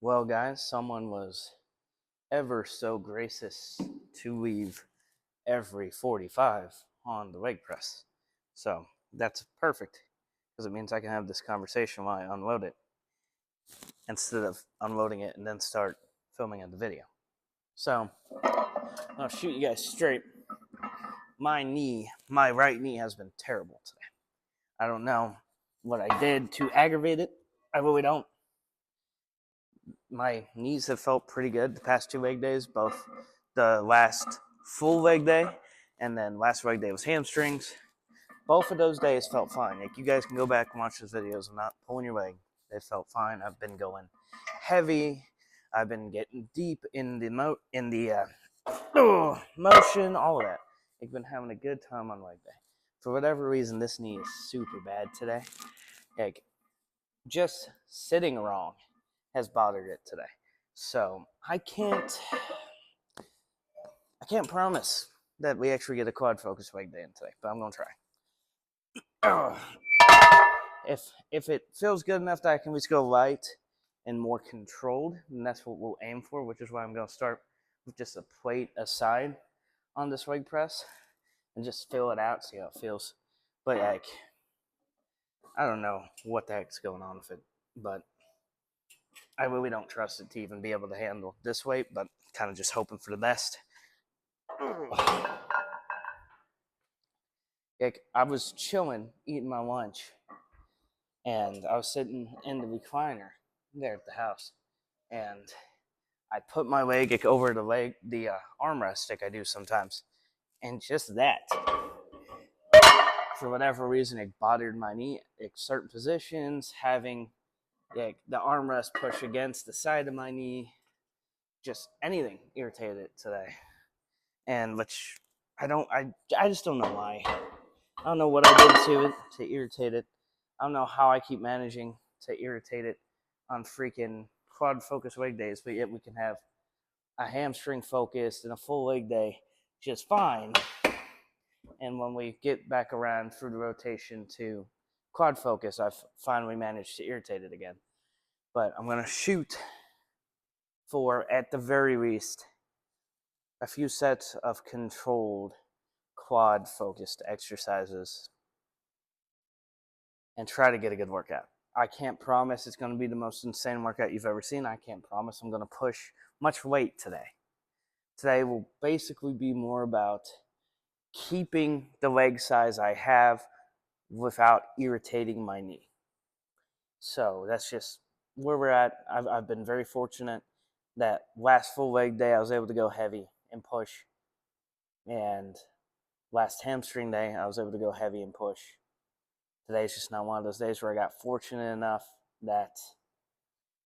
Well, guys, someone was ever so gracious to leave every 45 on the leg press. So that's perfect because it means I can have this conversation while I unload it instead of unloading it and then start filming in the video. So I'll shoot you guys straight. My right knee has been terrible today. I don't know what I did to aggravate it. I really don't. My knees have felt pretty good the past 2 leg days, both the last full leg day and then last leg day was hamstrings. Both of those days felt fine. Like, you guys can go back and watch those videos. I'm not pulling your leg. They felt fine. I've been going heavy. I've been getting deep in the motion, all of that. I've been having a good time on leg day. For whatever reason, this knee is super bad today. Like, just sitting wrong has bothered it today. So I can't promise that we actually get a quad focus leg day in today, but I'm gonna try. If it feels good enough that I can just go light and more controlled, then that's what we'll aim for, which is why I'm gonna start with just a plate aside on this leg press and just fill it out, see how it feels. But like, I don't know what the heck's going on with it, but I really don't trust it to even be able to handle this weight, but kind of just hoping for the best. Like, I was chilling, eating my lunch, and I was sitting in the recliner there at the house, and I put my leg like, over the armrest like I do sometimes, and just that, for whatever reason, it bothered my knee. Like, certain positions, having like the armrest push against the side of my knee, just anything irritated it today, and which I just don't know why. I don't know what I did to it to irritate it. I don't know how I keep managing to irritate it on freaking quad focus leg days, but yet we can have a hamstring focused and a full leg day just fine. And when we get back around through the rotation to quad focus, I've finally managed to irritate it again. But I'm going to shoot for, at the very least, a few sets of controlled quad focused exercises and try to get a good workout. I can't promise it's going to be the most insane workout you've ever seen. I can't promise I'm going to push much weight today. Today will basically be more about keeping the leg size I have without irritating my knee. So that's just where we're at. I've been very fortunate that last full leg day I was able to go heavy and push, and last hamstring day I was able to go heavy and push. Today's just not one of those days where I got fortunate enough that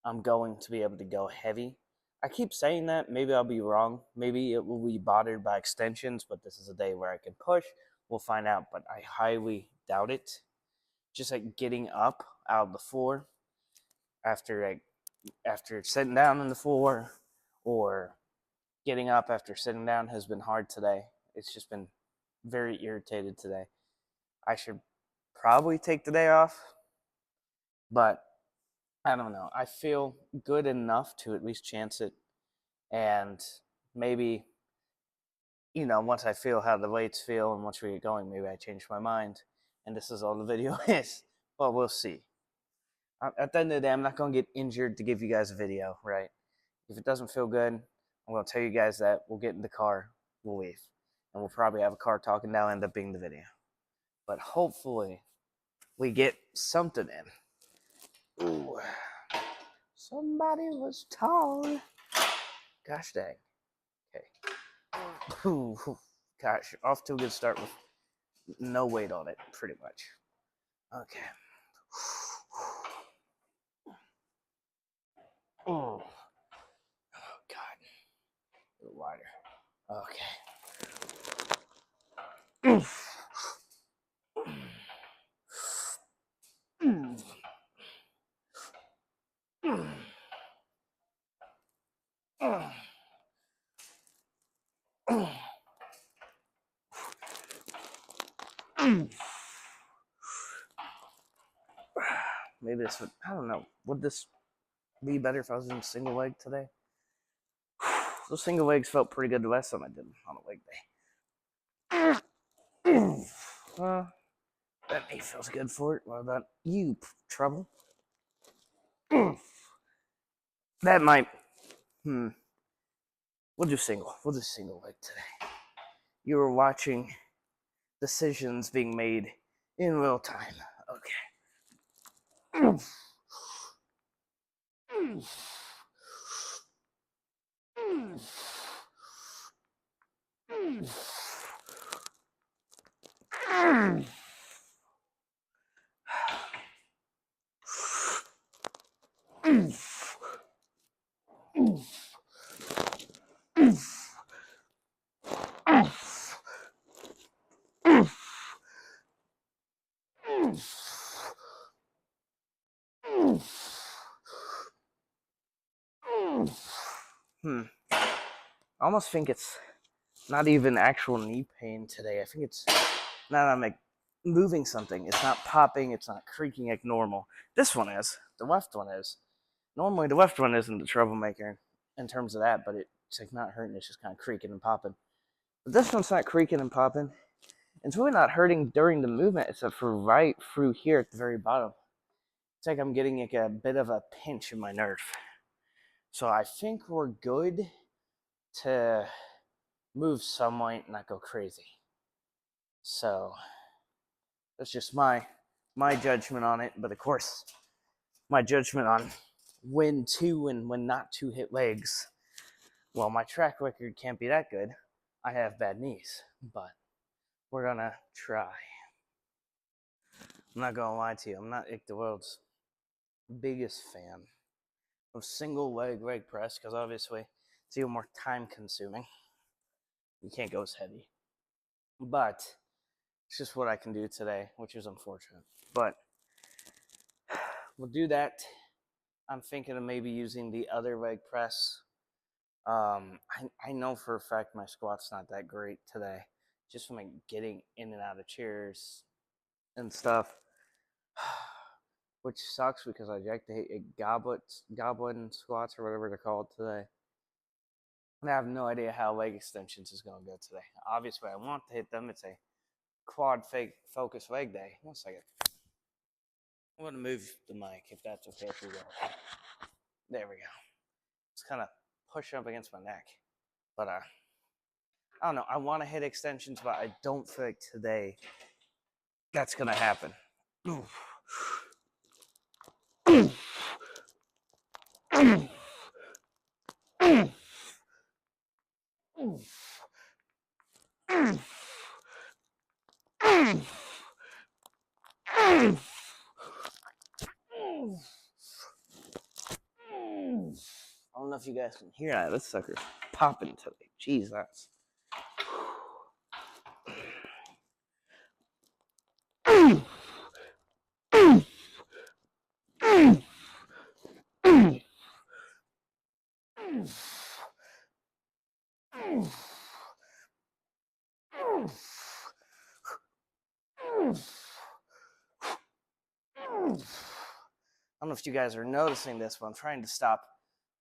I'm going to be able to go heavy. I keep saying that. Maybe I'll be wrong. Maybe it will be bothered by extensions, but this is a day where I can push. We'll find out, but I highly doubt it. Just like getting up out of the floor after sitting down on the floor, or getting up after sitting down has been hard today. It's just been very irritated today. I should probably take the day off, but I don't know. I feel good enough to at least chance it. And maybe, once I feel how the weights feel and once we get going, maybe I change my mind. And this is all the video is. Well, we'll see. At the end of the day, I'm not going to get injured to give you guys a video, right? If it doesn't feel good, I'm going to tell you guys that. We'll get in the car, we'll leave. And we'll probably have a car talking, that'll end up being the video. But hopefully, we get something in. Ooh. Somebody was tall. Gosh dang. Okay. Ooh, gosh, off to a good start with no weight on it, pretty much. Okay. Oh, God. A little wider. Okay. Maybe this would, I don't know, would this be better if I was in single leg today. Those single legs felt pretty good the last time I did them on a leg day. That knee feels good for it. What about you, Trouble? That might. We'll do single. We'll do single leg today. You were watching decisions being made in real time. Okay. I almost think it's not even actual knee pain today. I think it's not I'm like moving something. It's not popping. It's not creaking like normal. This one is. The left one is. Normally the left one isn't the troublemaker in terms of that, but it's like not hurting. It's just kind of creaking and popping. But this one's not creaking and popping. It's really not hurting during the movement, except for right through here at the very bottom. It's like I'm getting like a bit of a pinch in my nerve. So I think we're good to move somewhat and not go crazy. So that's just my judgment on it. But of course, my judgment on when to and when not to hit legs. Well, my track record can't be that good. I have bad knees, but we're gonna try. I'm not gonna lie to you. I'm not the world's biggest fan of single leg press because obviously it's even more time consuming. You can't go as heavy. But it's just what I can do today, which is unfortunate. But we'll do that. I'm thinking of maybe using the other leg press. I know for a fact my squat's not that great today. Just from like getting in and out of chairs and stuff. Which sucks because I like to hit goblin squats or whatever they're called today. And I have no idea how leg extensions is going to go today. Obviously, I want to hit them. It's a quad focus leg day. 1 second. I'm going to move the mic if that's okay for you guys. There we go. It's kind of pushing up against my neck. But I don't know. I want to hit extensions, but I don't feel like today that's going to happen. I don't know if you guys can hear that. This sucker's popping today. Jesus. I don't know if you guys are noticing this, but I'm trying to stop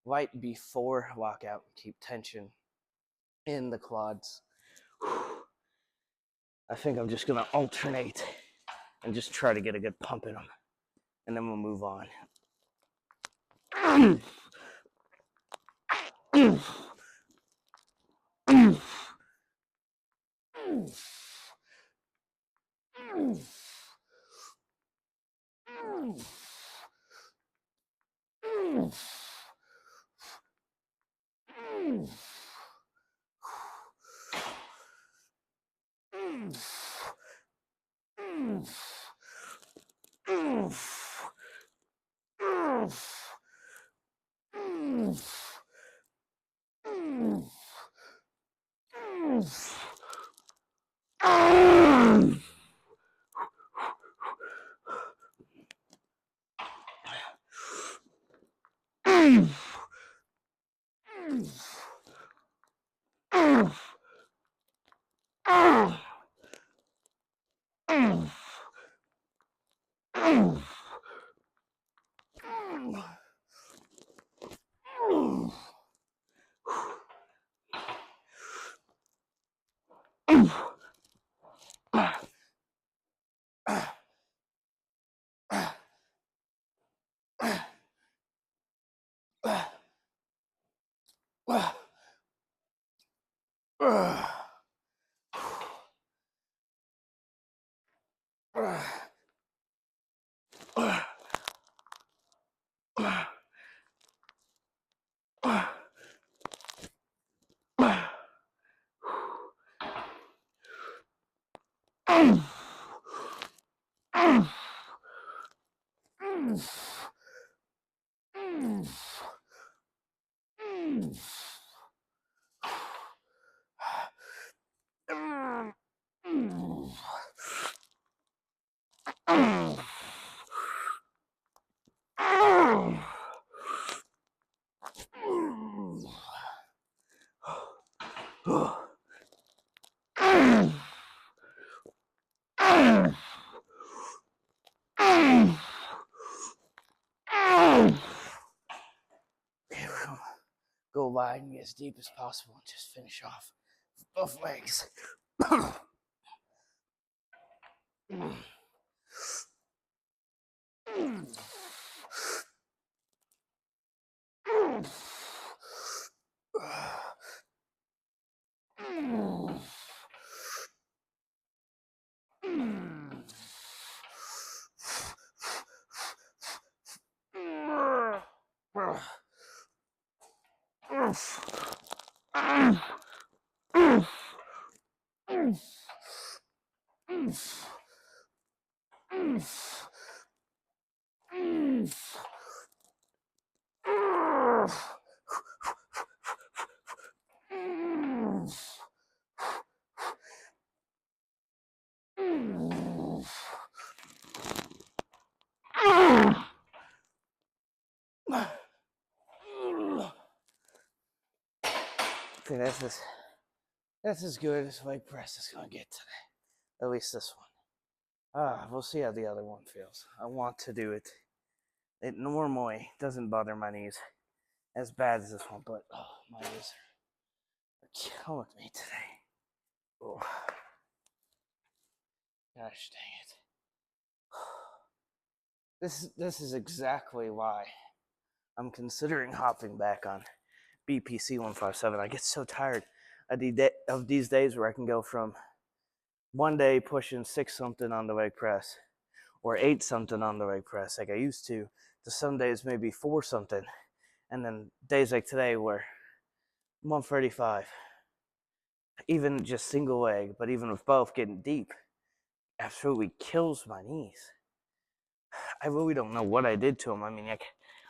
right before lockout and keep tension in the quads. I think I'm just going to alternate and just try to get a good pump in them. And then we'll move on. Go wide and get as deep as possible and just finish off both legs. I think that's as good as leg press is gonna get today. At least this one. We'll see how the other one feels. I want to do it. It normally doesn't bother my knees as bad as this one, but my knees are killing me today. Oh, gosh dang it. This is exactly why I'm considering hopping back on BPC 157. I get so tired of these days where I can go from one day pushing 6 something on the leg press or 8 something on the leg press like I used to some days maybe 4 something, and then days like today where 135, even just single leg, but even with both getting deep, absolutely kills my knees. I really don't know what I did to them. I mean,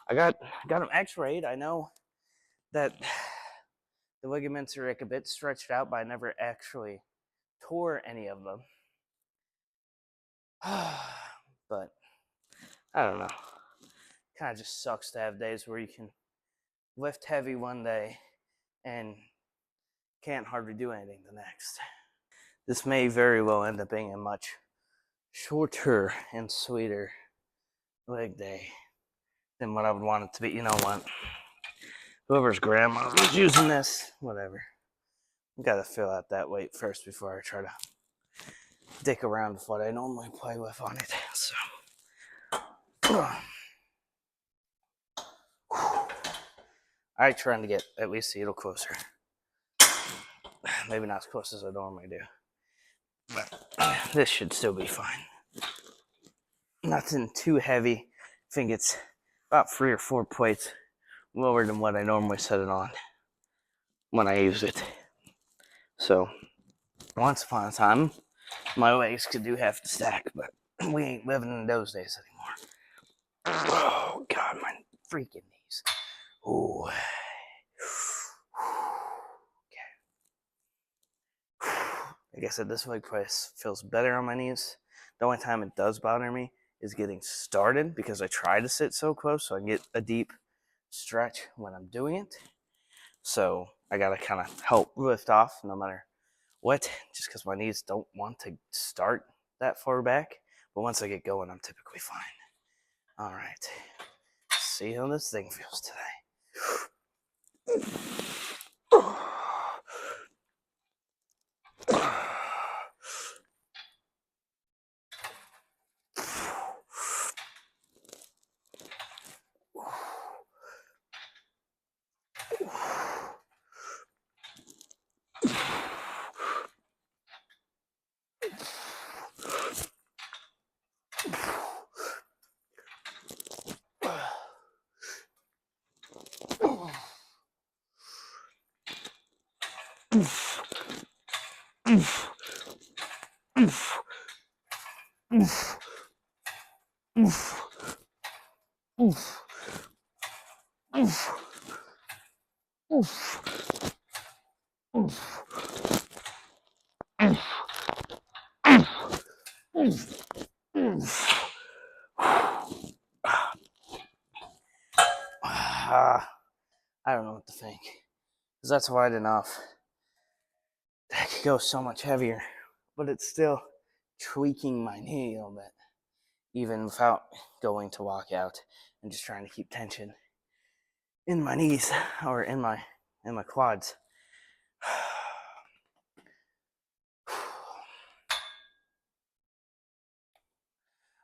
I got them x-rayed. I know that the ligaments are like a bit stretched out, but I never actually tore any of them. But I don't know. Kind of just sucks to have days where you can lift heavy one day and can't hardly do anything the next. This may very well end up being a much shorter and sweeter leg day than what I would want it to be. You know what? Whoever's grandma was using this, whatever. Gotta fill out that weight first before I try to dick around with what I normally play with on it. So, I trying to get at least a little closer. Maybe not as close as I normally do, but this should still be fine. Nothing too heavy. I think it's about 3 or 4 plates lower than what I normally set it on when I use it. So, once upon a time, my legs could do half the stack, but we ain't living in those days anymore. Oh, God, my freaking knees. Ooh. Okay. Like I said, this leg press feels better on my knees. The only time it does bother me is getting started because I try to sit so close so I can get a deep stretch when I'm doing it. So I gotta kind of help lift off no matter what, just because my knees don't want to start that far back. But once I get going, I'm typically fine. All right, see how this thing feels today. I don't know what to think, because that's wide enough. That could go so much heavier, but it's still tweaking my knee a little bit, even without going to walk out and just trying to keep tension in my knees or in my quads.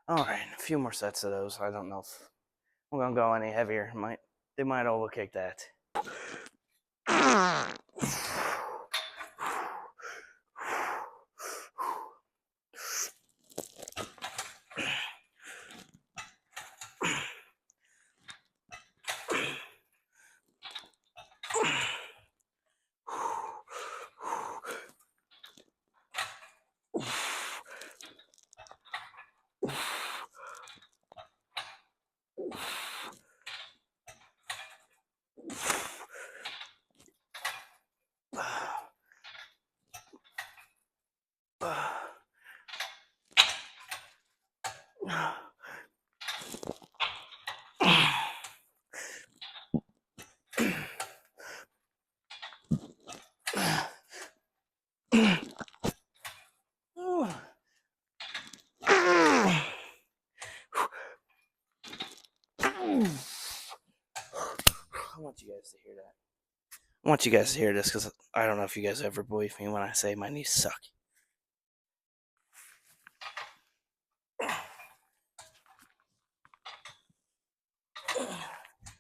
All right, a few more sets of those. I don't know if I'm gonna go any heavier. They might all look like that. I want you guys to hear that. I want you guys to hear this because I don't know if you guys ever believe me when I say my knees suck.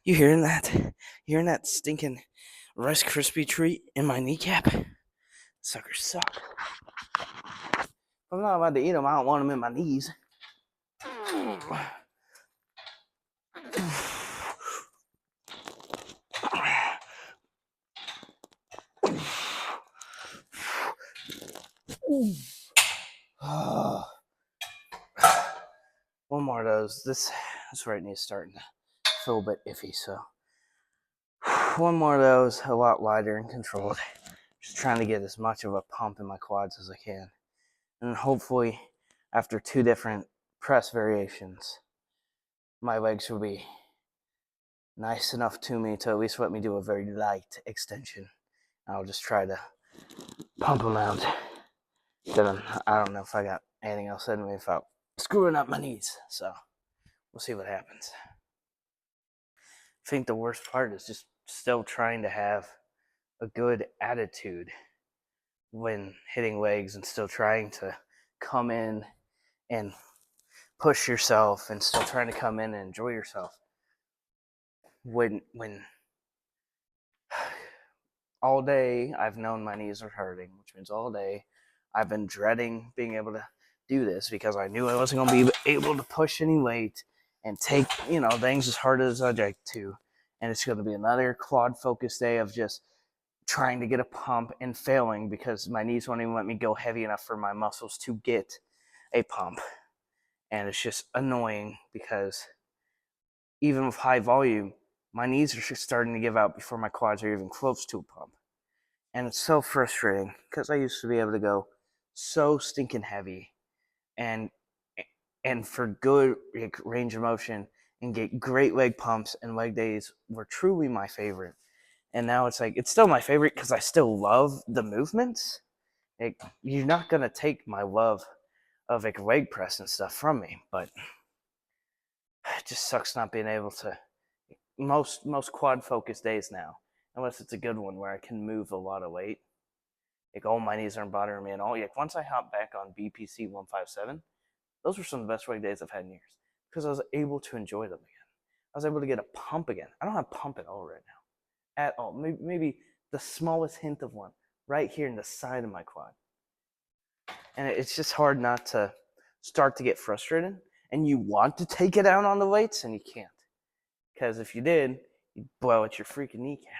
You hearing that? You hearing that stinking Rice Krispie treat in my kneecap? Suckers suck. If I'm not about to eat them, I don't want them in my knees. One more of those. This right knee is starting to feel a bit iffy, so one more of those, a lot wider and controlled. Just trying to get as much of a pump in my quads as I can. And hopefully, after 2 different press variations, my legs will be nice enough to me to at least let me do a very light extension. I'll just try to pump them out. Then I don't know if I got anything else in me without screwing up my knees. So we'll see what happens. I think the worst part is just still trying to have a good attitude when hitting legs and still trying to come in and push yourself and still trying to come in and enjoy yourself. When all day I've known my knees are hurting, which means all day I've been dreading being able to do this because I knew I wasn't going to be able to push any weight and take, things as hard as I'd like to. And it's going to be another quad focused day of just trying to get a pump and failing because my knees won't even let me go heavy enough for my muscles to get a pump. And it's just annoying because even with high volume, my knees are starting to give out before my quads are even close to a pump. And it's so frustrating because I used to be able to go so stinking heavy and for good range of motion and get great leg pumps, and leg days were truly my favorite. And now it's like, it's still my favorite because I still love the movements. You're not going to take my love of leg press and stuff from me, but it just sucks not being able to. Most quad focused days now, unless it's a good one where I can move a lot of weight, all my knees aren't bothering me at all. Once I hop back on BPC 157, those were some of the best leg days I've had in years because I was able to enjoy them again. I was able to get a pump again. I don't have pump at all right now, at all. Maybe the smallest hint of one right here in the side of my quad, and it's just hard not to start to get frustrated. And you want to take it out on the weights, and you can't. Because if you did, you'd blow at your freaking kneecap.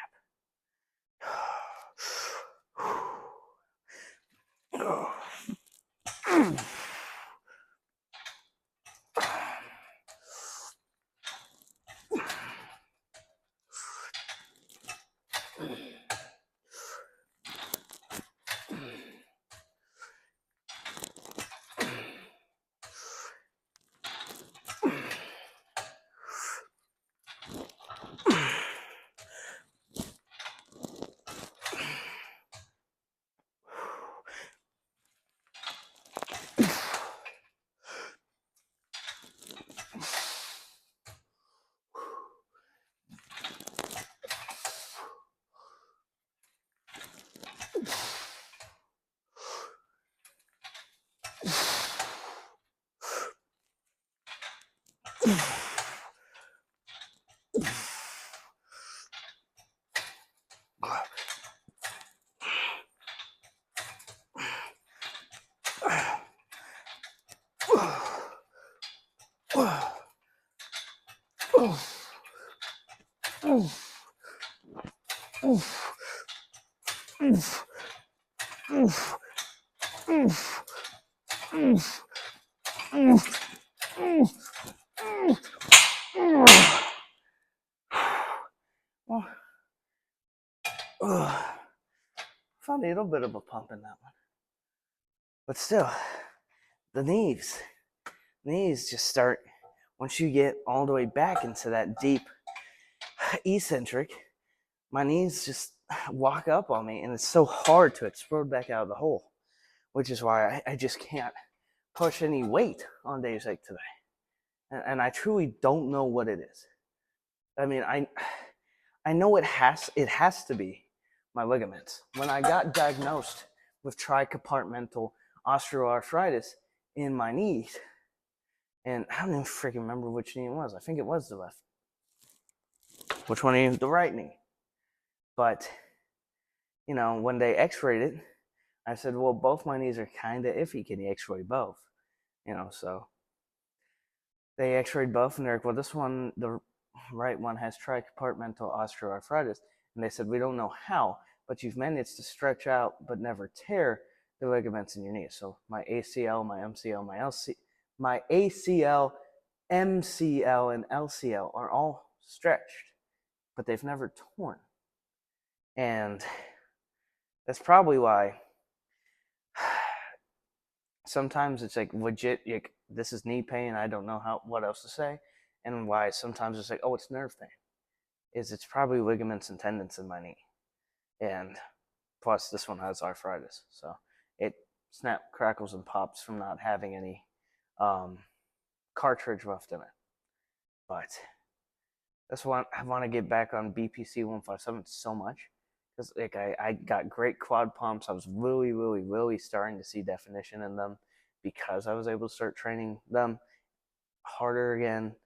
Found a little bit of a pump in that one. But still, the knees just start, once you get all the way back into that deep eccentric, my knees just walk up on me, and it's so hard to explode back out of the hole, which is why I just can't push any weight on days like today. And I truly don't know what it is. I mean, I know it has to be my ligaments. When I got diagnosed with tricompartmental osteoarthritis in my knees, and I don't even freaking remember which knee it was. I think it was the left. Which one is the right knee? But, you know, when they x-rayed it, I said, well, both my knees are kind of iffy. Can you x-ray both? You know, so they x-rayed both, and they're like, well, this one, the right one, has tricompartmental osteoarthritis. And they said, we don't know how, but you've managed to stretch out but never tear the ligaments in your knee. So my ACL, my MCL, my ACL, MCL, and LCL are all stretched, but they've never torn. And that's probably why sometimes it's like legit, like, this is knee pain, I don't know what else to say. And why sometimes it's like, oh, it's nerve pain. It's probably ligaments and tendons in my knee. And plus this one has arthritis. So it crackles and pops from not having any cartridge left in it. But that's why I want to get back on BPC 157 so much, because like I got great quad pumps. I was really starting to see definition in them because I was able to start training them harder again.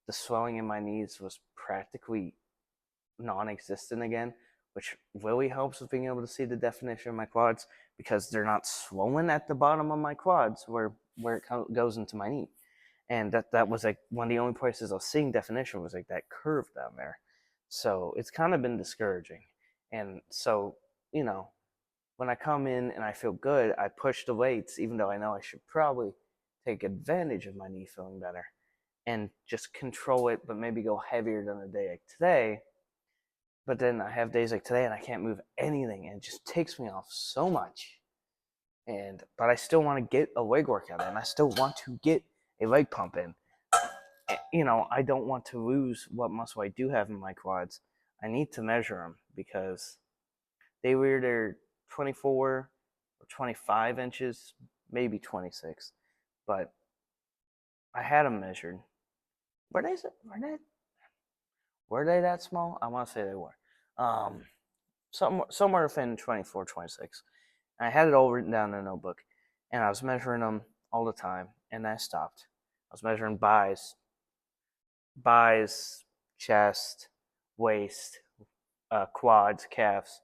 The swelling in my knees was practically non-existent again, which really helps with being able to see the definition of my quads, because they're not swollen at the bottom of my quads where it goes into my knee. And that was like one of the only places I was seeing definition, was like that curve down there. So it's kind of been discouraging. And so, you know, when I come in and I feel good, I push the weights, even though I know I should probably take advantage of my knee feeling better and just control it, but maybe go heavier than a day like today. But then I have days like today and I can't move anything, and it just takes me off so much. But I still want to get a leg workout in. I still want to get a leg pump in. You know, I don't want to lose what muscle I do have in my quads. I need to measure them, because they were either 24 or 25 inches, maybe 26. But I had them measured. Were they that small? I want to say they were. Somewhere within 24, 26. I had it all written down in a notebook, and I was measuring them all the time, and I stopped. I was measuring buys, chest, waist, quads, calves,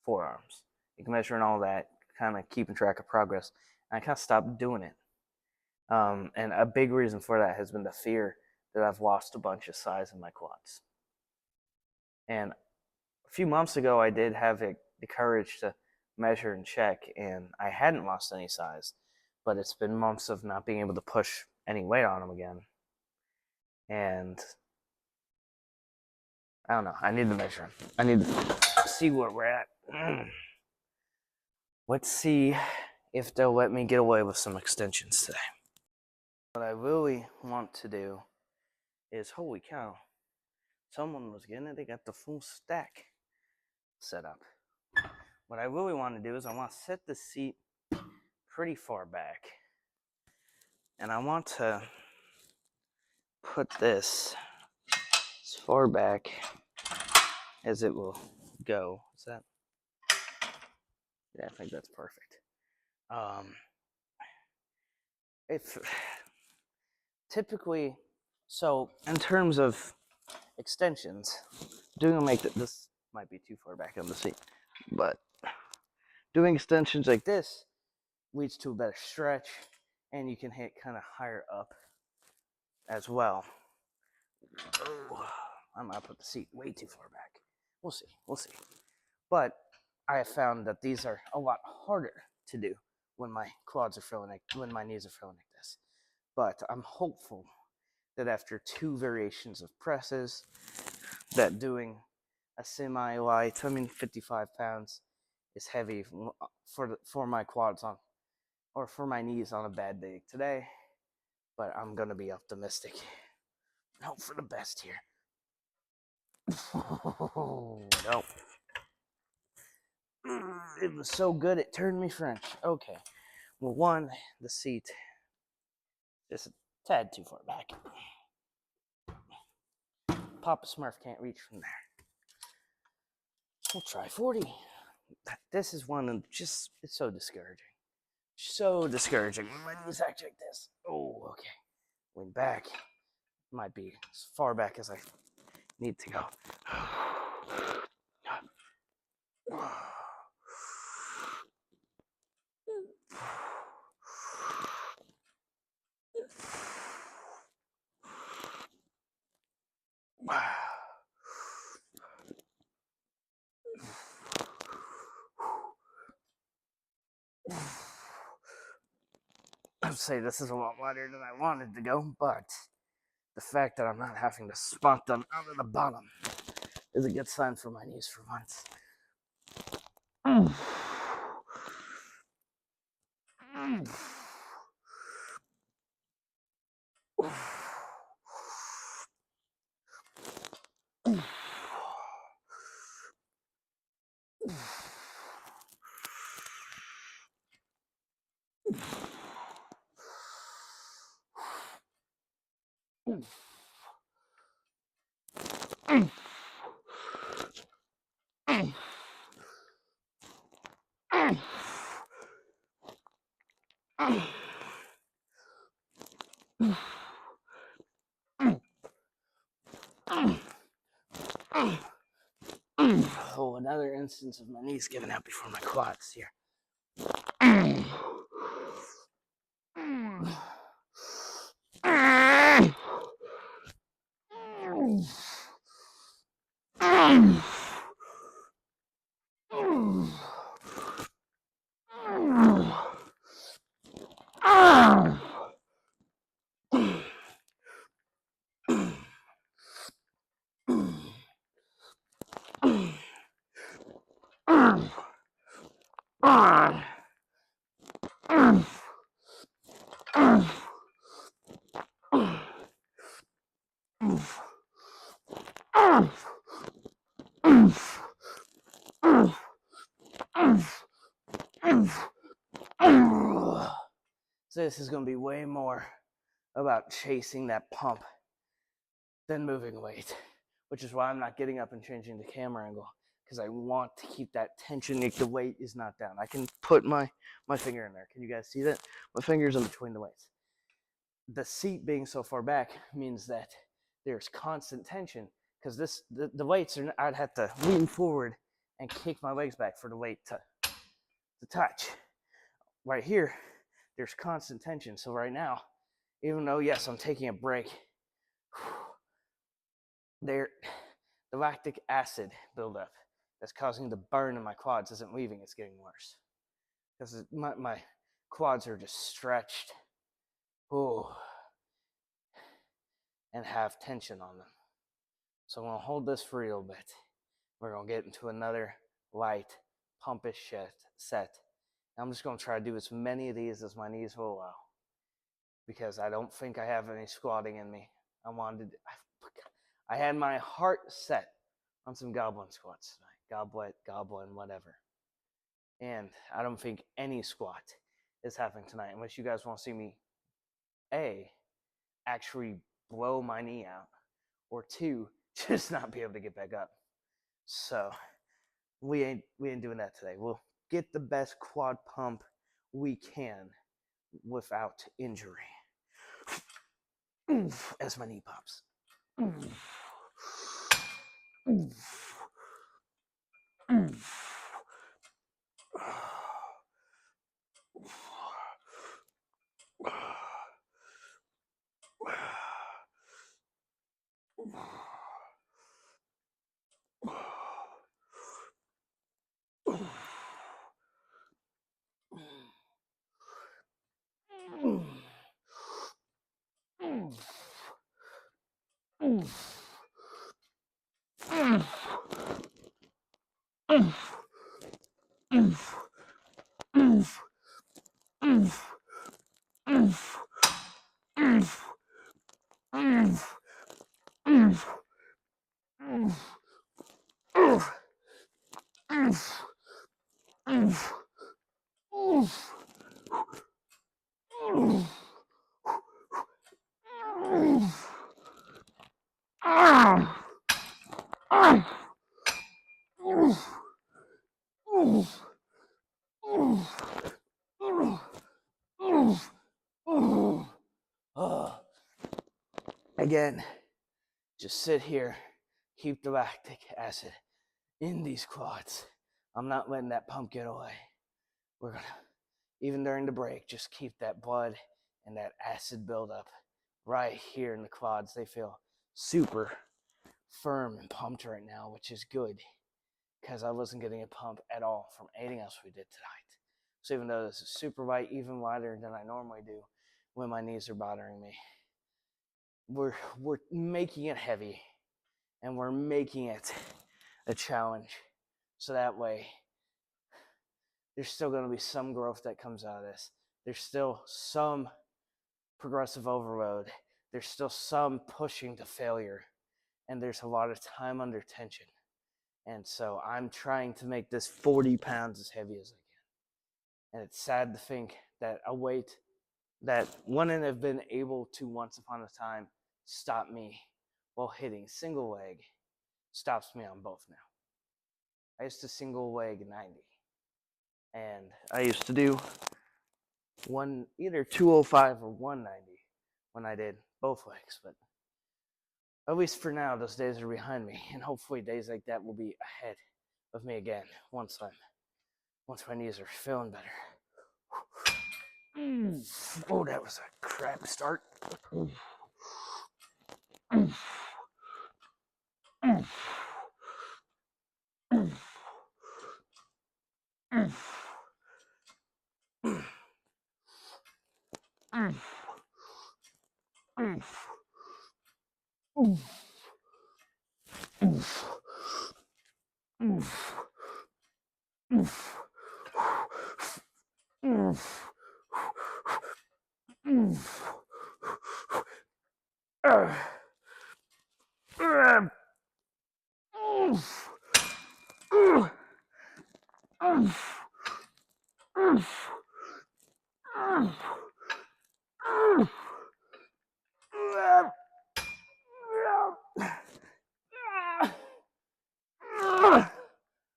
forearms. You can measure all that, kind of keeping track of progress. And I kind of stopped doing it. And a big reason for that has been the fear that I've lost a bunch of size in my quads. And a few months ago, I did have the courage to measure and check, and I hadn't lost any size. but it's been months of not being able to push any weight on them again. And I don't know. I need to measure them. I need to see where we're at. Let's see if they'll let me get away with some extensions today. What I really want to do is, holy cow, someone was getting it. They got the full stack set up. What I really want to do is I want to set the seat pretty far back. And I want to put this as far back as it will go. Is that? Yeah, I think that's perfect. If typically, so in terms of extensions, doing a make that this might be too far back on the seat, but doing extensions like this leads to a better stretch, and you can hit kind of higher up as well. Oh, I might put the seat way too far back. We'll see. But I have found that these are a lot harder to do when my quads are feeling like, when my knees are feeling like this. But I'm hopeful that after 2 variations of presses, that doing a semi-light, 55 pounds, is heavy for my quads on, or for my knees on a bad day today. But I'm gonna be optimistic. Hope for the best here. No. It was so good it turned me French. Okay. Well, one, the seat is a tad too far back. Papa Smurf can't reach from there. We'll try 40. This is one of just, it's so discouraging. So discouraging when my knees act like this. Oh, okay. Went back. Might be as far back as I need to go. I'd say this is a lot lighter than I wanted to go, but the fact that I'm not having to spot them out of the bottom is a good sign for my knees for once. Oh, another instance of my knees giving out before my quads here. So this is going to be way more about chasing that pump than moving weight, which is why I'm not getting up and changing the camera angle, because I want to keep that tension if the weight is not down. I can put my finger in there. Can you guys see that? My finger's in between the weights. The seat being so far back means that there's constant tension, because the weights are, I'd have to lean forward and kick my legs back for the weight to touch. Right here, there's constant tension. So right now, even though, yes, I'm taking a break, the lactic acid buildup that's causing the burn in my quads isn't leaving, it's getting worse. Because my quads are just stretched. Ooh. And have tension on them. So I'm going to hold this for a little bit. We're going to get into another light, pumpish set. And I'm just going to try to do as many of these as my knees will allow, because I don't think I have any squatting in me. I had my heart set on some goblin squats tonight. Goblin, whatever. And I don't think any squat is happening tonight unless you guys want to see me, A, actually blow my knee out, or 2, just not be able to get back up. So we ain't doing that today. We'll get the best quad pump we can without injury. As my knee pops. Again, just sit here, keep the lactic acid in these quads. I'm not letting that pump get away. We're gonna, even during the break, just keep that blood and that acid buildup right here in the quads. They feel super firm and pumped right now, which is good, because I wasn't getting a pump at all from anything else we did tonight. So even though this is super light, even lighter than I normally do when my knees are bothering me, we're making it heavy, and we're making it a challenge. So that way, there's still going to be some growth that comes out of this. There's still some progressive overload. There's still some pushing to failure. And there's a lot of time under tension. And so I'm trying to make this 40 pounds as heavy as I can. And it's sad to think that a weight that wouldn't have been able to once upon a time stop me while hitting single leg stops me on both now. I used to single leg 90. And I used to do either 205 or 190 when I did both legs. But at least for now, those days are behind me. And hopefully days like that will be ahead of me again once my knees are feeling better. Oh, that was a crap start.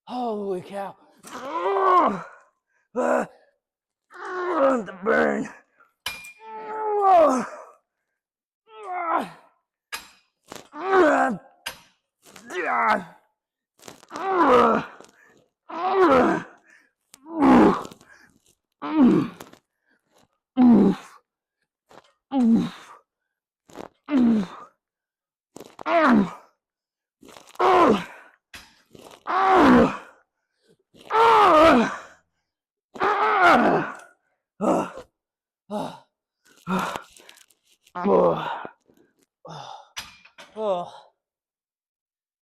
Holy cow. The burn. Oh,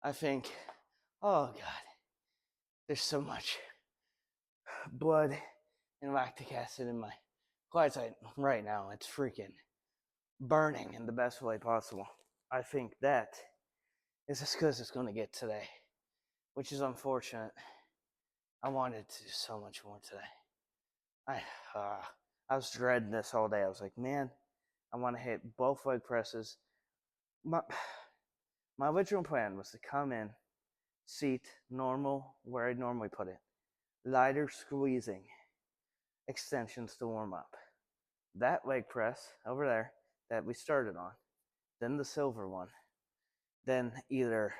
I think, oh God, there's so much blood and lactic acid in my chloride right now. It's freaking burning in the best way possible. I think that is as good as it's going to get today, which is unfortunate. I wanted to do so much more today. I I was dreading this all day. I was like, man, I want to hit both leg presses. My my original plan was to come in, seat normal where I normally put it, lighter squeezing, extensions to warm up. That leg press over there that we started on, then the silver one, then either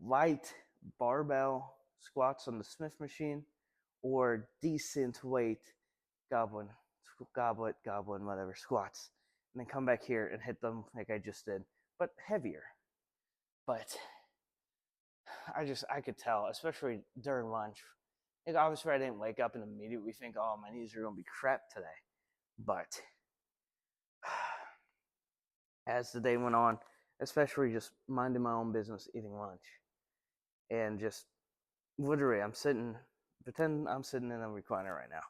light barbell squats on the Smith machine or decent weight goblin, whatever squats, and then come back here and hit them like I just did, but heavier. But I could tell, especially during lunch. Like obviously I didn't wake up and immediately think, oh, my knees are gonna be crap today. But as the day went on, especially just minding my own business, eating lunch, and just literally, pretend I'm sitting in a recliner right now,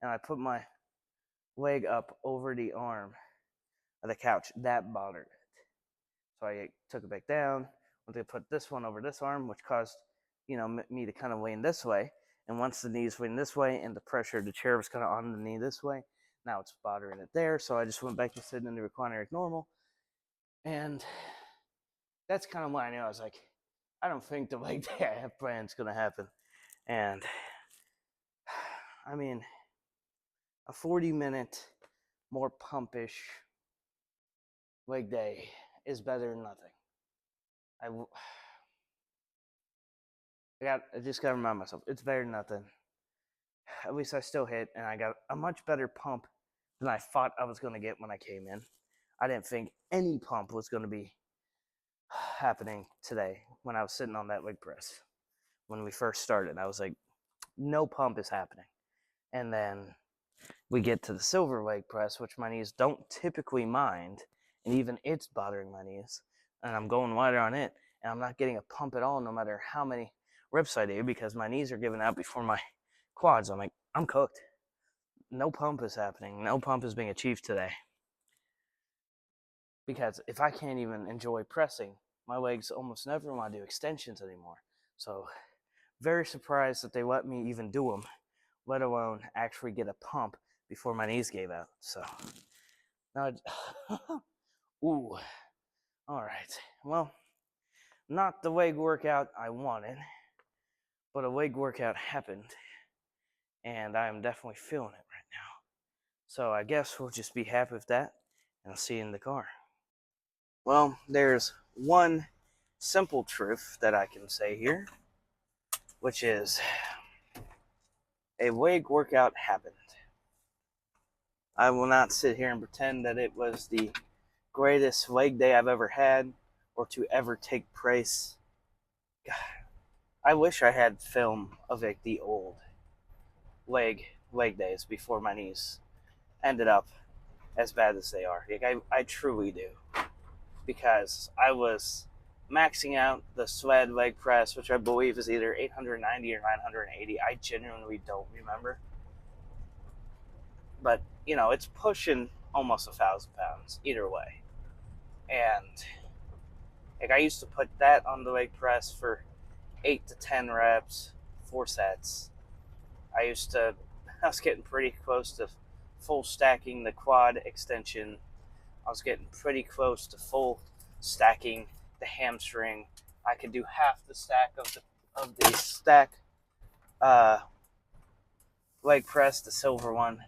and I put my leg up over the arm of the couch. That bothered it, so I took it back down. Went to put this one over this arm, which caused me to kind of lean this way. And once the knees lean this way, and the pressure of the chair was kind of on the knee this way, now it's bothering it there. So I just went back to sitting in the recliner like normal. And that's kind of when I knew. I was like, I don't think the leg day I have planned is going to happen. And I mean, a 40-minute, more pumpish leg day is better than nothing. I just got to remind myself, it's better than nothing. At least I still hit, and I got a much better pump than I thought I was going to get when I came in. I didn't think any pump was going to be happening today when I was sitting on that leg press. When we first started, I was like, no pump is happening. And then we get to the silver leg press, which my knees don't typically mind, and even it's bothering my knees. And I'm going wider on it, and I'm not getting a pump at all, no matter how many reps I do, because my knees are giving out before my quads. I'm like, I'm cooked. No pump is happening. No pump is being achieved today. Because if I can't even enjoy pressing, my legs almost never want to do extensions anymore. So, very surprised that they let me even do them, let alone actually get a pump before my knees gave out. So, now, ooh, all right. Well, not the leg workout I wanted, but a leg workout happened, and I am definitely feeling it right now. So I guess we'll just be happy with that, and I'll see you in the car. Well, there's one simple truth that I can say here, which is a leg workout happened. I will not sit here and pretend that it was the greatest leg day I've ever had or to ever take place. God, I wish I had film of like the old leg days before my knees ended up as bad as they are. Like I truly do. Because I was maxing out the sled leg press, which I believe is either 890 or 980. I genuinely don't remember. But, it's pushing almost 1,000 pounds either way. And like I used to put that on the leg press for 8 to 10 reps, 4 sets. I was getting pretty close to full stacking the quad extension. I was getting pretty close to full stacking the hamstring. I could do half the stack of the stack leg press, the silver one.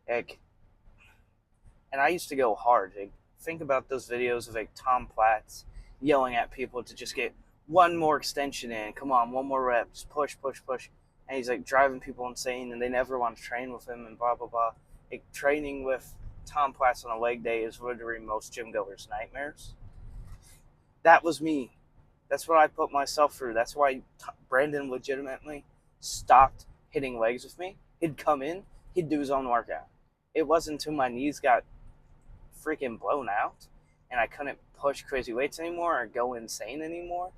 And I used to go hard. Think about those videos of Tom Platz yelling at people to just get one more extension in. Come on, one more rep. Just push, push, push. And he's driving people insane, and they never want to train with him and blah, blah, blah. Training with Tom Platz on a leg day is literally most gym goers' nightmares. That was me. That's what I put myself through. That's why Brandon legitimately stopped hitting legs with me. He'd come in, he'd do his own workout. It wasn't until my knees got freaking blown out and I couldn't push crazy weights anymore or go insane anymore,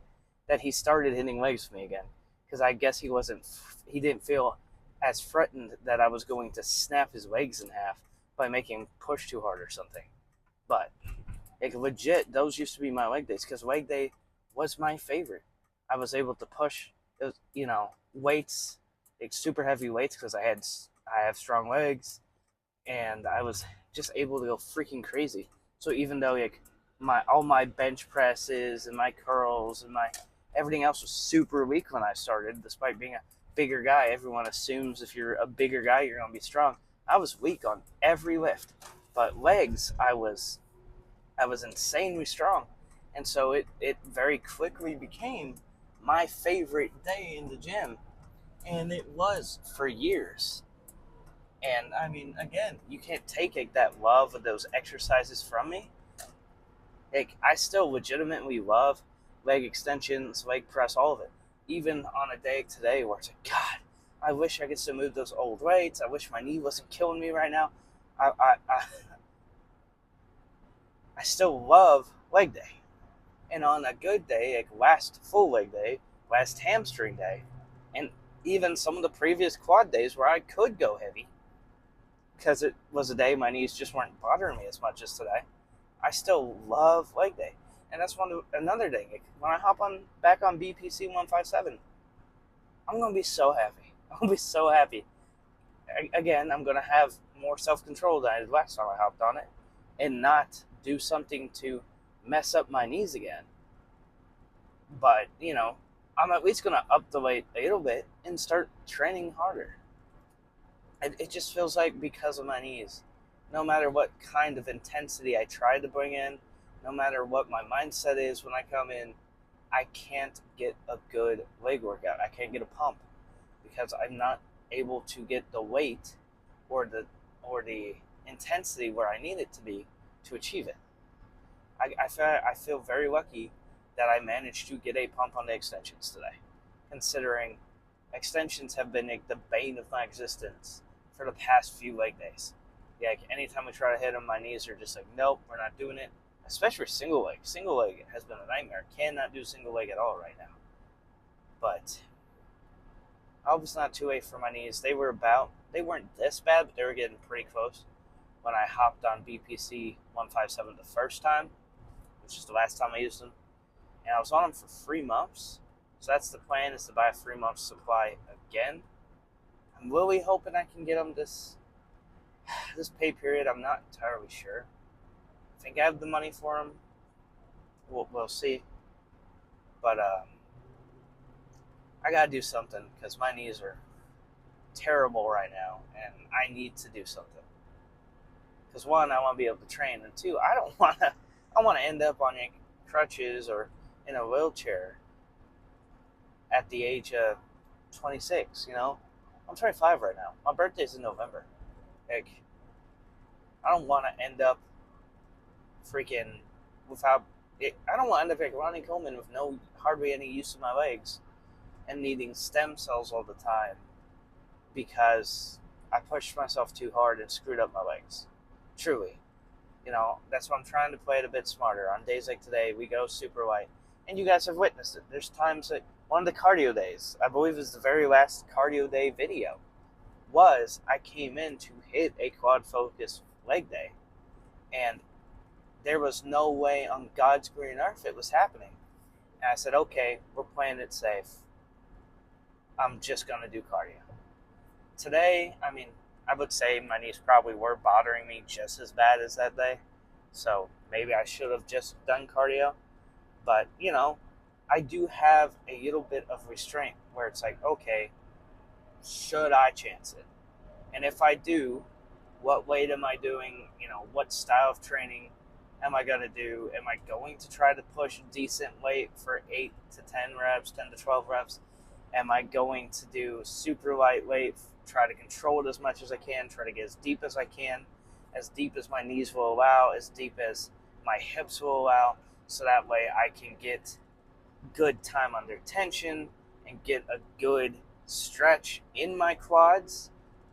that he started hitting legs with me again. Because I guess he didn't feel as threatened that I was going to snap his legs in half by making him push too hard or something. But like legit, those used to be my leg days because leg day was my favorite. I was able to push, weights, like super heavy weights because I have strong legs, and I was just able to go freaking crazy. So even though like my all my bench presses and my curls and my everything else was super weak when I started, despite being a bigger guy. Everyone assumes if you're a bigger guy, you're gonna be strong. I was weak on every lift, but legs, I was insanely strong, and so it very quickly became my favorite day in the gym, and it was for years. And I mean, again, you can't take like, that love of those exercises from me. Like I still legitimately love leg extensions, leg press, all of it. Even on a day today where it's like, God, I wish I could still move those old weights. I wish my knee wasn't killing me right now. I still love leg day. And on a good day, like last full leg day, last hamstring day, and even some of the previous quad days where I could go heavy because it was a day my knees just weren't bothering me as much as today, I still love leg day. And that's another thing. Like when I hop on back on BPC 157, I'm gonna be so happy. I'm gonna be so happy. Again, I'm gonna have more self control than I did last time I hopped on it, and not do something to mess up my knees again. But I'm at least gonna up the weight a little bit and start training harder. It just feels like because of my knees, no matter what kind of intensity I try to bring in, no matter what my mindset is when I come in, I can't get a good leg workout. I can't get a pump because I'm not able to get the weight or the intensity where I need it to be to achieve it. I feel very lucky that I managed to get a pump on the extensions today, considering extensions have been like the bane of my existence for the past few leg days. Yeah, like anytime we try to hit them, my knees are just like, nope, we're not doing it. Especially single leg. Single leg has been a nightmare. Cannot do single leg at all right now. But I was not too late for my knees. They weren't this bad, but they were getting pretty close when I hopped on BPC 157 the first time, which is the last time I used them. And I was on them for 3 months. So that's the plan, is to buy a 3-month supply again. I'm really hoping I can get them this pay period. I'm not entirely sure. I think I have the money for them. We'll see. But I gotta do something because my knees are terrible right now, and I need to do something. Because one, I want to be able to train, and two, I don't want to. I want to end up on crutches or in a wheelchair at the age of 26. I'm 25 right now. My birthday's in November. Like, I don't want to end up freaking without. I don't want to end up like Ronnie Coleman with no hardly any use of my legs and needing stem cells all the time because I pushed myself too hard and screwed up my legs. Truly. That's why I'm trying to play it a bit smarter. On days like today, we go super light. And you guys have witnessed it. There's times that one of the cardio days, I believe it was the very last cardio day video, was I came in to hit a quad focus leg day. And there was no way on God's green earth it was happening. And I said, okay, we're playing it safe. I'm just going to do cardio. Today, I mean, I would say my knees probably were bothering me just as bad as that day. So maybe I should have just done cardio. But, I do have a little bit of restraint where it's like, okay, should I chance it? And if I do, what weight am I doing? What style of training am I going to do? Am I going to try to push decent weight for 8 to 10 reps, 10 to 12 reps? Am I going to do super lightweight, try to control it as much as I can, try to get as deep as I can, as deep as my knees will allow, as deep as my hips will allow, so that way I can get good time under tension and get a good stretch in my quads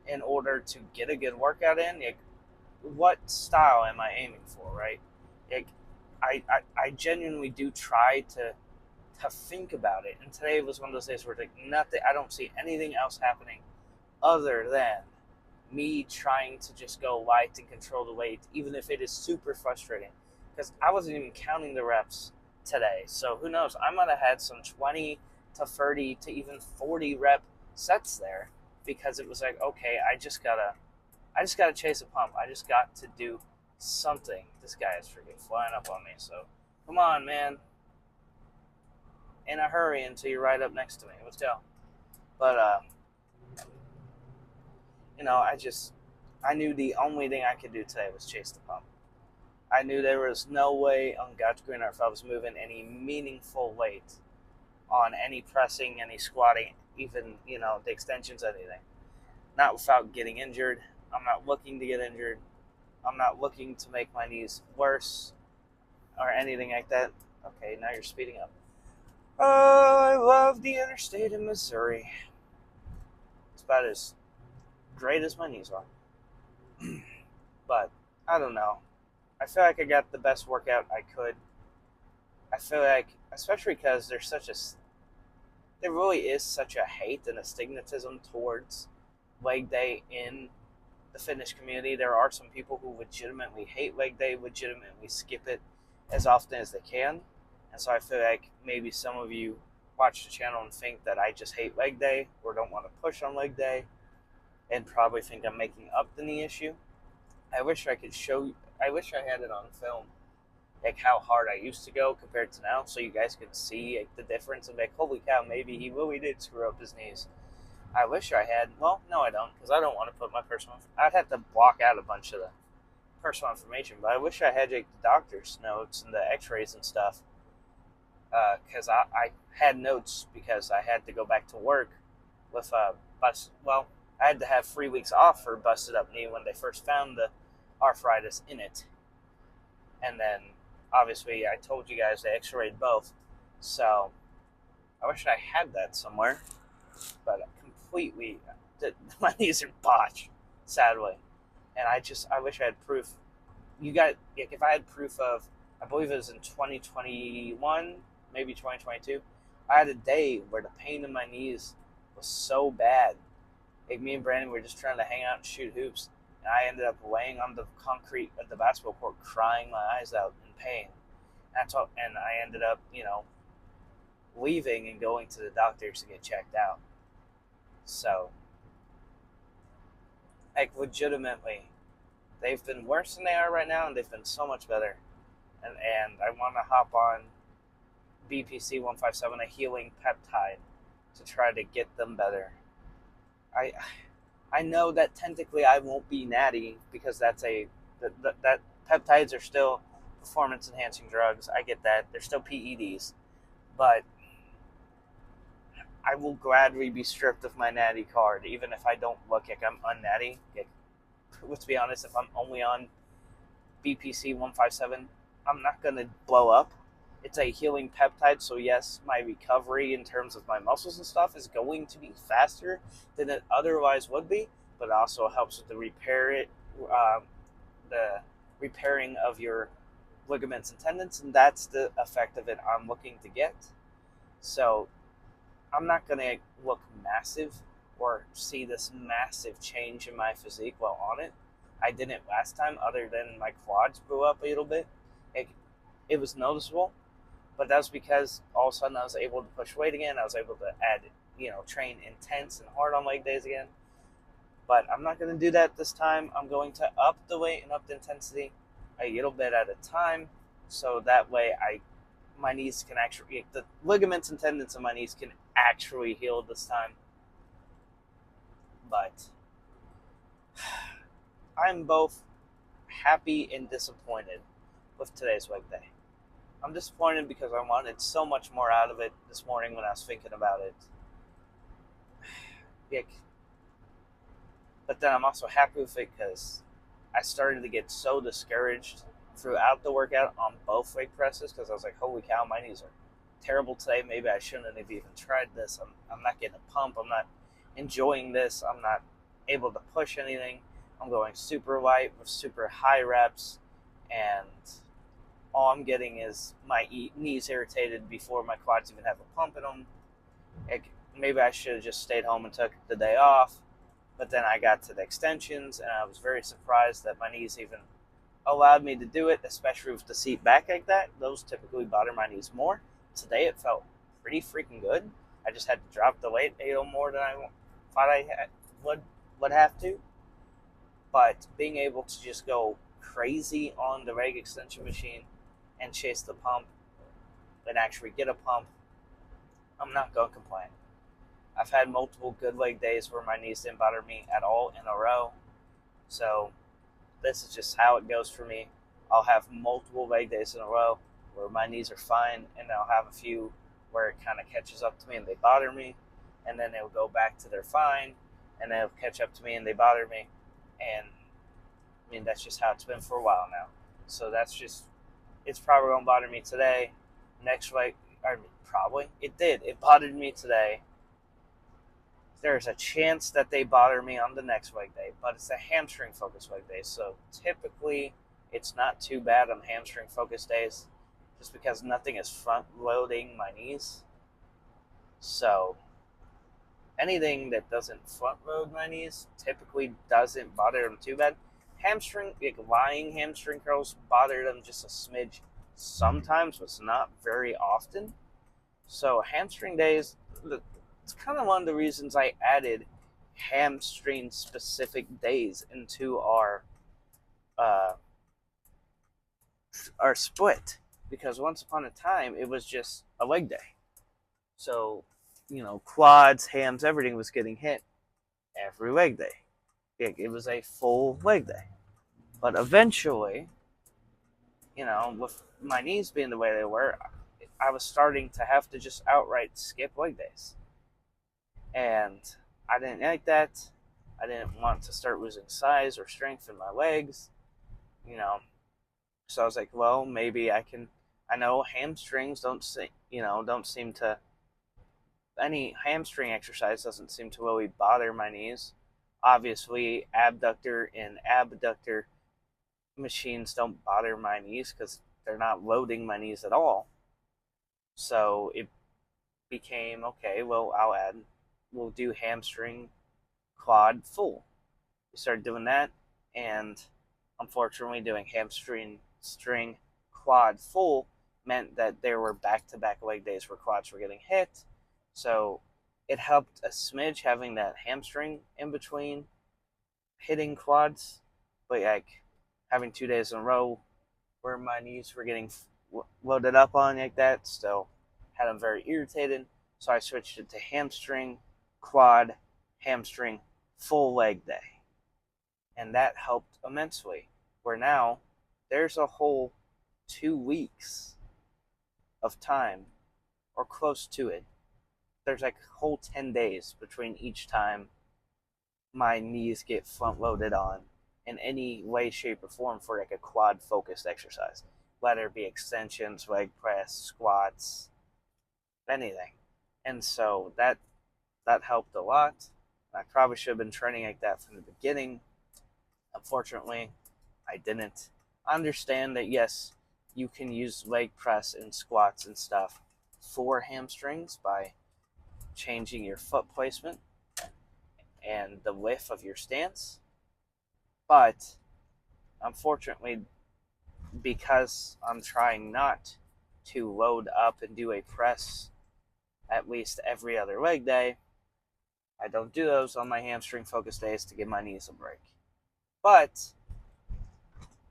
in order to get a good workout in? Like, what style am I aiming for, right? Like, I genuinely do try to think about it. And today was one of those days where like nothing, I don't see anything else happening other than me trying to just go light and control the weight, even if it is super frustrating. Because I wasn't even counting the reps today. So who knows? I might have had some 20 to 30 to even 40 rep sets there because it was like, okay, I just gotta chase a pump. I just got to do something. This guy is freaking flying up on me. So come on, man. In a hurry until you're right up next to me. Let's go. But I knew the only thing I could do today was chase the pump. I knew there was no way on God's green earth I was moving any meaningful weight on any pressing, any squatting, even, the extensions, anything. Not without getting injured. I'm not looking to get injured. I'm not looking to make my knees worse or anything like that. Okay, now you're speeding up. Oh, I love the interstate in Missouri. It's about as great as my knees are. But I don't know. I feel like I got the best workout I could. I feel like, especially because there really is such a hate and a stigmatism towards leg day in the fitness community. There are some people who legitimately hate leg day, legitimately skip it as often as they can. And so I feel like maybe some of you watch the channel and think that I just hate leg day or don't want to push on leg day and probably think I'm making up the knee issue. I wish I had it on film, like how hard I used to go compared to now, so you guys could see like, the difference and like, holy cow, maybe he really did screw up his knees. I wish I had. Well, no, I don't, because I don't want to put my I'd have to block out a bunch of the personal information, but I wish I had like, the doctor's notes and the x-rays and stuff, because I had notes because I had to go back to work with a I had to have 3 weeks off for busted up knee when they first found the arthritis in it. And then, obviously, I told you guys they x-rayed both. So, I wish I had that somewhere. But my knees are botched, sadly. And I wish I had proof. If I had proof of, I believe it was in 2021, maybe 2022, I had a day where the pain in my knees was so bad. Like me and Brandon were just trying to hang out and shoot hoops. And I ended up laying on the concrete at the basketball court crying my eyes out in pain. And I ended up, leaving and going to the doctors to get checked out. So, like, legitimately, they've been worse than they are right now, and they've been so much better. And I want to hop on BPC 157, a healing peptide, to try to get them better. I know that technically I won't be natty because that peptides are still performance enhancing drugs. I get that. They're still PEDs. But I will gladly be stripped of my natty card, even if I don't look like I'm unnatty. Like, let's be honest, if I'm only on BPC 157, I'm not going to blow up. It's a healing peptide, so yes, my recovery in terms of my muscles and stuff is going to be faster than it otherwise would be, but it also helps with the repairing of your ligaments and tendons, and that's the effect of it I'm looking to get. So I'm not going to look massive or see this massive change in my physique while on it. I didn't last time, other than my quads blew up a little bit. It was noticeable. But that was because all of a sudden I was able to push weight again. I was able to train intense and hard on leg days again. But I'm not going to do that this time. I'm going to up the weight and up the intensity a little bit at a time. So that way my knees can actually, the ligaments and tendons of my knees can actually heal this time. But I'm both happy and disappointed with today's leg day. I'm disappointed because I wanted so much more out of it this morning when I was thinking about it. But then I'm also happy with it because I started to get so discouraged throughout the workout on both leg presses because I was like, holy cow, my knees are terrible today. Maybe I shouldn't have even tried this. I'm not getting a pump. I'm not enjoying this. I'm not able to push anything. I'm going super light with super high reps, and all I'm getting is my knees irritated before my quads even have a pump in them. Maybe I should have just stayed home and took the day off. But then I got to the extensions, and I was very surprised that my knees even allowed me to do it, especially with the seat back like that. Those typically bother my knees more. Today it felt pretty freaking good. I just had to drop the weight a little more than I thought I would have to. But being able to just go crazy on the leg extension machine and chase the pump and actually get a pump, I'm not going to complain. I've had multiple good leg days where my knees didn't bother me at all in a row. So this is just how it goes for me. I'll have multiple leg days in a row where my knees are fine, and I'll have a few where it kind of catches up to me and they bother me, and then they'll go back to their fine, and they'll catch up to me and they bother me. And I mean, that's just how it's been for a while now. So it's probably going to bother me today. Next week, it bothered me today. There's a chance that they bother me on the next leg day, but it's a hamstring focused leg day. So typically it's not too bad on hamstring focused days just because nothing is front loading my knees. So anything that doesn't front load my knees typically doesn't bother them too bad. Lying hamstring curls bother them just a smidge sometimes, but it's not very often. So hamstring days, it's kind of one of the reasons I added hamstring specific days into our split, because once upon a time it was just a leg day. So, quads, hams, everything was getting hit every leg day. It was a full leg day. But eventually, with my knees being the way they were, I was starting to have to just outright skip leg days. And I didn't like that. I didn't want to start losing size or strength in my legs, So I was like, well, maybe I can. I know hamstrings don't seem to. Any hamstring exercise doesn't seem to really bother my knees. Obviously, abductor and abductor machines don't bother my knees because they're not loading my knees at all. So it became, okay, well, we'll do hamstring quad full. We started doing that, and unfortunately doing hamstring string quad full meant that there were back-to-back leg days where quads were getting hit. So it helped a smidge having that hamstring in between hitting quads, but like having 2 days in a row where my knees were getting loaded up on like that still had them very irritated. So I switched it to hamstring, quad, hamstring, full leg day. And that helped immensely. Where now there's a whole 2 weeks of time, or close to it. There's like a whole 10 days between each time my knees get front loaded on in any way, shape, or form for like a quad focused exercise, whether it be extensions, leg press, squats, anything. And so that helped a lot. I probably should have been training like that from the beginning. Unfortunately, I didn't. Understand that yes, you can use leg press and squats and stuff for hamstrings by changing your foot placement and the width of your stance. But unfortunately, because I'm trying not to load up and do a press at least every other leg day, I don't do those on my hamstring focused days to give my knees a break. But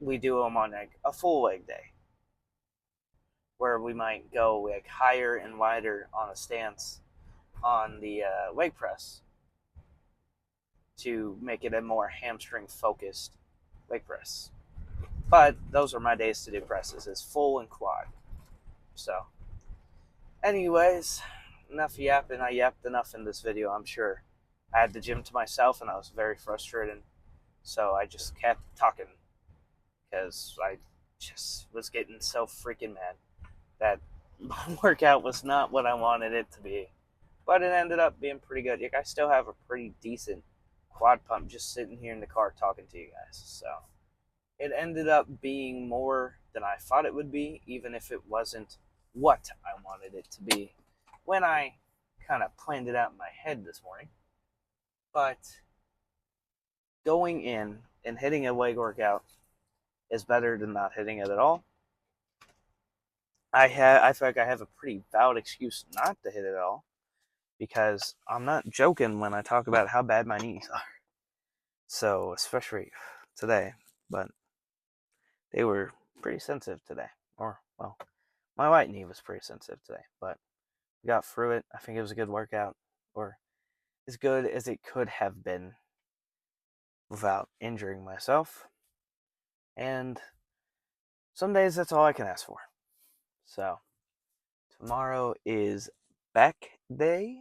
we do them on like a full leg day, where we might go like higher and wider on a stance on the leg press to make it a more hamstring focused leg press. But those are my days to do presses, is full and quad. So anyways, enough yapping. I yapped enough in this video, I'm sure. I had the gym to myself and I was very frustrated, so I just kept talking because I just was getting so freaking mad that my workout was not what I wanted it to be. But it ended up being pretty good. Like, I still have a pretty decent quad pump just sitting here in the car talking to you guys. So it ended up being more than I thought it would be, even if it wasn't what I wanted it to be when I kind of planned it out in my head this morning. But going in and hitting a leg workout is better than not hitting it at all. I feel like I have a pretty valid excuse not to hit it at all, because I'm not joking when I talk about how bad my knees are. So, especially today, but they were pretty sensitive today. Or, well, my right knee was pretty sensitive today, but we got through it. I think it was a good workout, or as good as it could have been without injuring myself. And some days that's all I can ask for. So, tomorrow is back day.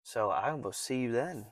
So I will see you then.